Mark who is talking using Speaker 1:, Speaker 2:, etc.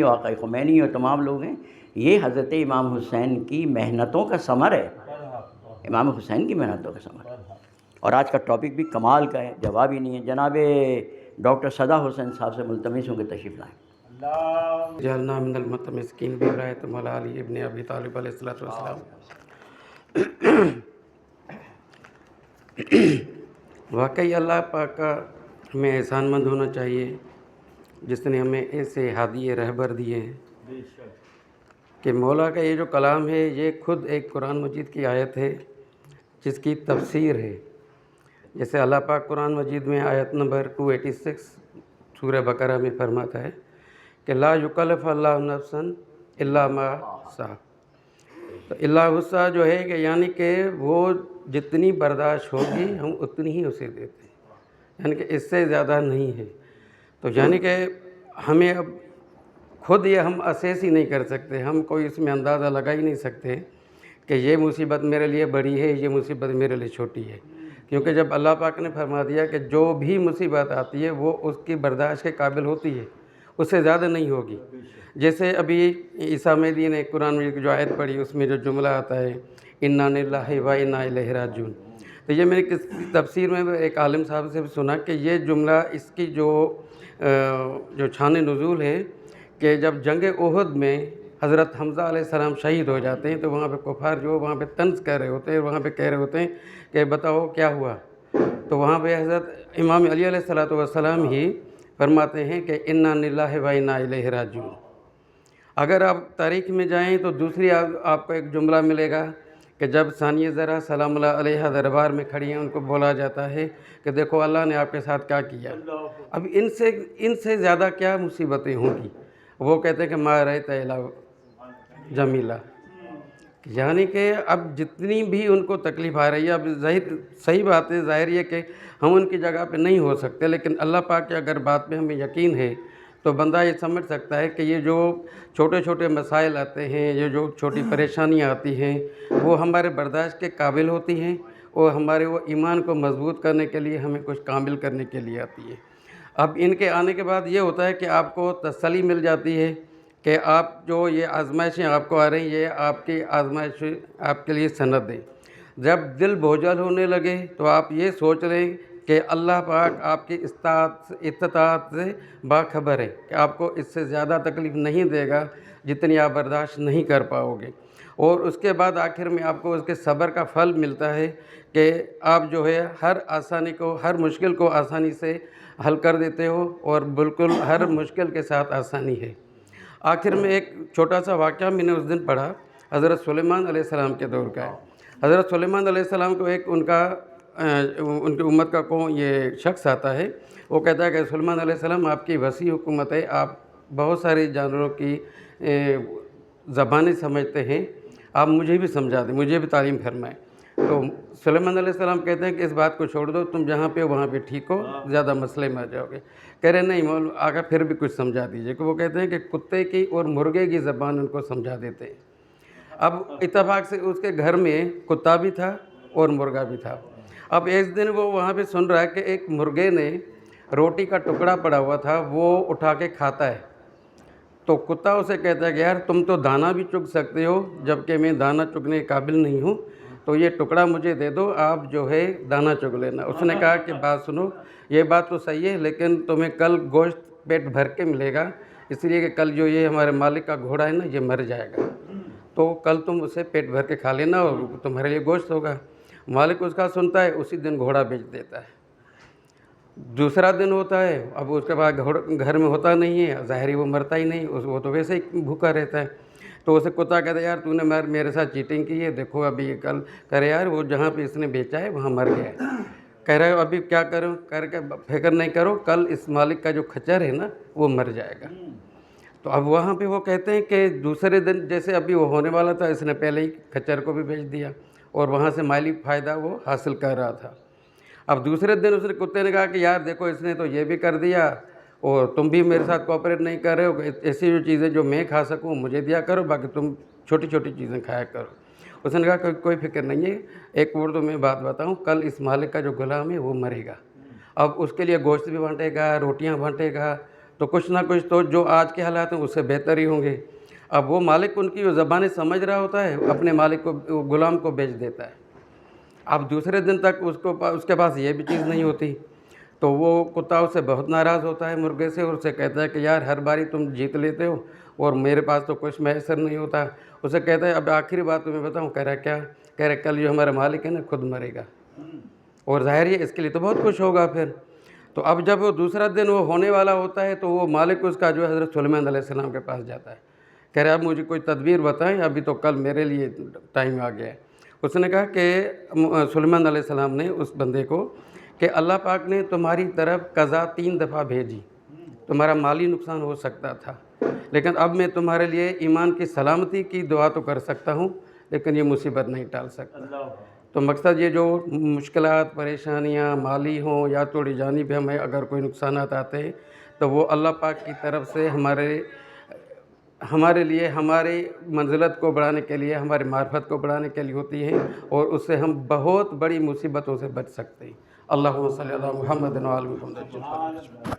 Speaker 1: واقعی خمینی اور تمام لوگ ہیں، یہ حضرت امام حسین کی محنتوں کا ثمر ہے، امام حسین کی محنتوں کا ثمر ہے۔ اور آج کا ٹاپک بھی کمال کا ہے، جواب ہی نہیں ہے۔ جناب ڈاکٹر صدا حسین صاحب سے ملتمس ہوں کہ تشریف لائیں۔
Speaker 2: جعلنا من المتمسکین برعایت مولا علی ابن ابی طالب علیہ الصلوۃ والسلام۔ واقعی اللہ پاک کا ہمیں احسان مند ہونا چاہیے جس نے ہمیں ایسے ہادی رہبر دیے ہیں کہ مولا کا یہ جو کلام ہے یہ خود ایک قرآن مجید کی آیت ہے جس کی تفسیر ہے۔ جیسے اللہ پاک قرآن مجید میں آیت نمبر 286 سورہ بقرہ میں فرماتا ہے کہ لا یکلف اللہ نفسا الا ما وسعہا۔ تو الا وسعہا جو ہے کہ یعنی کہ وہ جتنی برداشت ہوگی ہم اتنی ہی اسے دیتے ہیں، یعنی کہ اس سے زیادہ نہیں ہے۔ تو یعنی کہ ہمیں اب خود یہ ہم اسیس ہی نہیں کر سکتے، ہم کوئی اس میں اندازہ لگا ہی نہیں سکتے کہ یہ مصیبت میرے لیے بڑی ہے، یہ مصیبت میرے لیے چھوٹی ہے، کیونکہ جب اللہ پاک نے فرما دیا کہ جو بھی مصیبت آتی ہے وہ اس کی برداشت کے قابل ہوتی ہے، اس سے زیادہ نہیں ہوگی۔ جیسے ابھی عیسیٰ مہدی نے قرآن مجید کی جو آیت پڑھی اس میں جو جملہ آتا ہے انا للہ و انا الیہ راجعون، تو یہ میں نے کسی تفسیر میں ایک عالم صاحب سے سنا کہ یہ جملہ اس کی جو شان نزول ہے کہ جب جنگ احد میں حضرت حمزہ علیہ السلام شہید ہو جاتے ہیں تو وہاں پہ کفار جو وہاں پہ طنز کر رہے ہوتے ہیں، وہاں پہ کہہ رہے ہوتے ہیں کہ بتاؤ کیا ہوا، تو وہاں پہ حضرت امام علی علیہ السلام ہی فرماتے ہیں کہ انا للہ و انا الیہ راجعون۔ اگر آپ تاریخ میں جائیں تو دوسری آپ کو ایک جملہ ملے گا کہ جب ثانیہ زہرا سلام اللہ علیہ دربار میں کھڑی ہیں، ان کو بولا جاتا ہے کہ دیکھو اللہ نے آپ کے ساتھ کیا کیا۔ اب ان سے زیادہ کیا مصیبتیں ہوں گی؟ وہ کہتے ہیں کہ ما رأیت الا جمیلہ، یعنی کہ اب جتنی بھی ان کو تکلیف آ رہی ہے، اب صحیح بات ہے، ظاہر یہ کہ ہم ان کی جگہ پہ نہیں ہو سکتے، لیکن اللہ پاک کی اگر بات پہ ہمیں یقین ہے تو بندہ یہ سمجھ سکتا ہے کہ یہ جو چھوٹے چھوٹے مسائل آتے ہیں، یہ جو چھوٹی پریشانیاں آتی ہیں وہ ہمارے برداشت کے قابل ہوتی ہیں، اور ہمارے وہ ایمان کو مضبوط کرنے کے لیے، ہمیں کچھ کامل کرنے کے لیے آتی ہے۔ اب ان کے آنے کے بعد یہ ہوتا ہے کہ آپ کو تسلی مل جاتی ہے کہ آپ جو یہ آزمائشیں آپ کو آ رہی ہیں، یہ آپ کی آزمائش آپ کے لیے سند ہے۔ جب دل بوجھل ہونے لگے تو آپ یہ سوچ لیں کہ اللہ پاک آپ کی استطاعت سے باخبر ہے کہ آپ کو اس سے زیادہ تکلیف نہیں دے گا جتنی آپ برداشت نہیں کر پاؤ گے، اور اس کے بعد آخر میں آپ کو اس کے صبر کا پھل ملتا ہے کہ آپ جو ہے ہر آسانی کو، ہر مشکل کو آسانی سے حل کر دیتے ہو، اور بالکل ہر مشکل کے ساتھ آسانی ہے۔ آخر میں ایک چھوٹا سا واقعہ میں نے اس دن پڑھا، حضرت سلیمان علیہ السلام کے دور کا ہے۔ حضرت سلیمان علیہ السلام کو ایک ان کی امت کا یہ شخص آتا ہے، وہ کہتا ہے کہ سلیمان علیہ السلام آپ کی وسیع حکومت ہے، آپ بہت سارے جانوروں کی زبانیں سمجھتے ہیں، آپ مجھے بھی سمجھا دیں، مجھے بھی تعلیم فرمائیں۔ تو سلیمان علیہ السلام کہتے ہیں کہ اس بات کو چھوڑ دو، تم جہاں پہ ہو وہاں پہ ٹھیک ہو، زیادہ مسئلے میں آ جاؤ گے۔ کہہ رہے نہیں آقا پھر بھی کچھ سمجھا دیجئے، کہ وہ کہتے ہیں کہ کتے کی اور مرغے کی زبان ان کو سمجھا دیتے ہیں۔ اب اتفاق سے اس کے گھر میں کتا بھی تھا اور مرغا بھی تھا۔ اب ایک دن وہ وہاں پہ سن رہا ہے کہ ایک مرغے نے روٹی کا ٹکڑا پڑا ہوا تھا، وہ اٹھا کے کھاتا ہے، تو کتا اسے کہتا ہے کہ یار تم تو دانہ بھی چگ سکتے ہو جبکہ میں دانہ چگنے کے قابل نہیں ہوں، تو یہ ٹکڑا مجھے دے دو، آپ جو ہے دانہ چگ لینا۔ اس نے کہا کہ بات سنو، یہ بات تو صحیح ہے لیکن تمہیں کل گوشت پیٹ بھر کے ملے گا، اس لیے کہ کل جو یہ ہمارے مالک کا گھوڑا ہے نا یہ مر جائے گا، تو کل تم اسے پیٹ بھر کے کھا لینا اور تمہارے لیے گوشت ہوگا۔ مالک اس کا سنتا ہے، اسی دن گھوڑا بیچ دیتا ہے۔ دوسرا دن ہوتا ہے، اب اس کے بعد گھر میں ہوتا نہیں ہے، ظاہری وہ مرتا ہی نہیں، وہ تو ویسے ہی بھوکا رہتا ہے۔ تو اسے کتا کہتا ہے یار تو نے میرے ساتھ چیٹنگ کی ہے، دیکھو ابھی یہ کل کہہ رہے یار وہ جہاں پہ اس نے بیچا ہے وہاں مر گیا ہے، کہہ رہے ابھی کیا کروں، کر کے فکر نہیں کرو، کل اس مالک کا جو کھچر ہے نا وہ مر جائے گا۔ تو اب وہاں پہ وہ کہتے ہیں کہ دوسرے دن جیسے ابھی وہ ہونے والا تھا، اس نے پہلے ہی کھچر کو بھی بیچ دیا اور وہاں سے مالی فائدہ وہ حاصل کر رہا تھا۔ اب دوسرے دن اس نے کتے نے کہا کہ یار دیکھو اس نے تو یہ بھی کر دیا اور تم بھی میرے ساتھ کوآپریٹ نہیں کر رہے ہو، ایسی جو چیزیں جو میں کھا سکوں مجھے دیا کرو، باقی تم چھوٹی چھوٹی چیزیں کھایا کرو۔ اس نے کہا کہ کوئی فکر نہیں ہے، ایک اور تمہیں بات بتاؤں، کل اس مالک کا جو غلام ہے وہ مرے گا، اب اس کے لیے گوشت بھی بانٹے گا، روٹیاں بانٹے گا، تو کچھ نہ کچھ تو جو آج کے حالات ہیں اس سے بہتر ہی ہوں گے۔ اب وہ مالک ان کی جو زبانیں سمجھ رہا ہوتا ہے اپنے مالک کو غلام کو بیچ دیتا ہے۔ اب دوسرے دن تک اس کے پاس یہ بھی چیز نہیں ہوتی، تو وہ کتا اس سے بہت ناراض ہوتا ہے مرغے سے، اور اسے کہتا ہے کہ یار ہر باری تم جیت لیتے ہو اور میرے پاس تو کچھ میسر نہیں ہوتا۔ اسے کہتا ہے اب آخری بات تمہیں بتاؤں۔ کہہ رہا کیا؟ کہہ رہا کل جو ہمارا مالک ہے نا خود مرے گا، اور ظاہر ہے اس کے لیے تو بہت کچھ ہوگا پھر۔ تو اب جب وہ دوسرا دن وہ ہونے والا ہوتا ہے تو وہ مالک اس کا جو ہے حضرت سلیمان علیہ السلام کے پاس جاتا ہے، کہہ رہا اب مجھے کوئی تدبیر بتائیں، ابھی تو کل میرے لیے ٹائم آ گیا ہے۔ اس نے کہا کہ سلیمان علیہ السلام نے اس بندے کو کہ اللہ پاک نے تمہاری طرف قضا 3 دفعہ بھیجی، تمہارا مالی نقصان ہو سکتا تھا، لیکن اب میں تمہارے لیے ایمان کی سلامتی کی دعا تو کر سکتا ہوں لیکن یہ مصیبت نہیں ٹال سکتا۔ تو مقصد یہ جو مشکلات پریشانیاں مالی ہوں یا تھوڑی جانی پہ ہمیں اگر کوئی نقصانات آتے ہیں تو وہ اللہ پاک کی طرف سے ہمارے لیے ہماری منزلت کو بڑھانے کے لیے، ہماری معرفت کو بڑھانے کے لیے ہوتی ہیں، اور اس سے ہم بہت بڑی مصیبتوں سے بچ سکتے ہیں۔ اللہم صلی علی محمد و آل محمد۔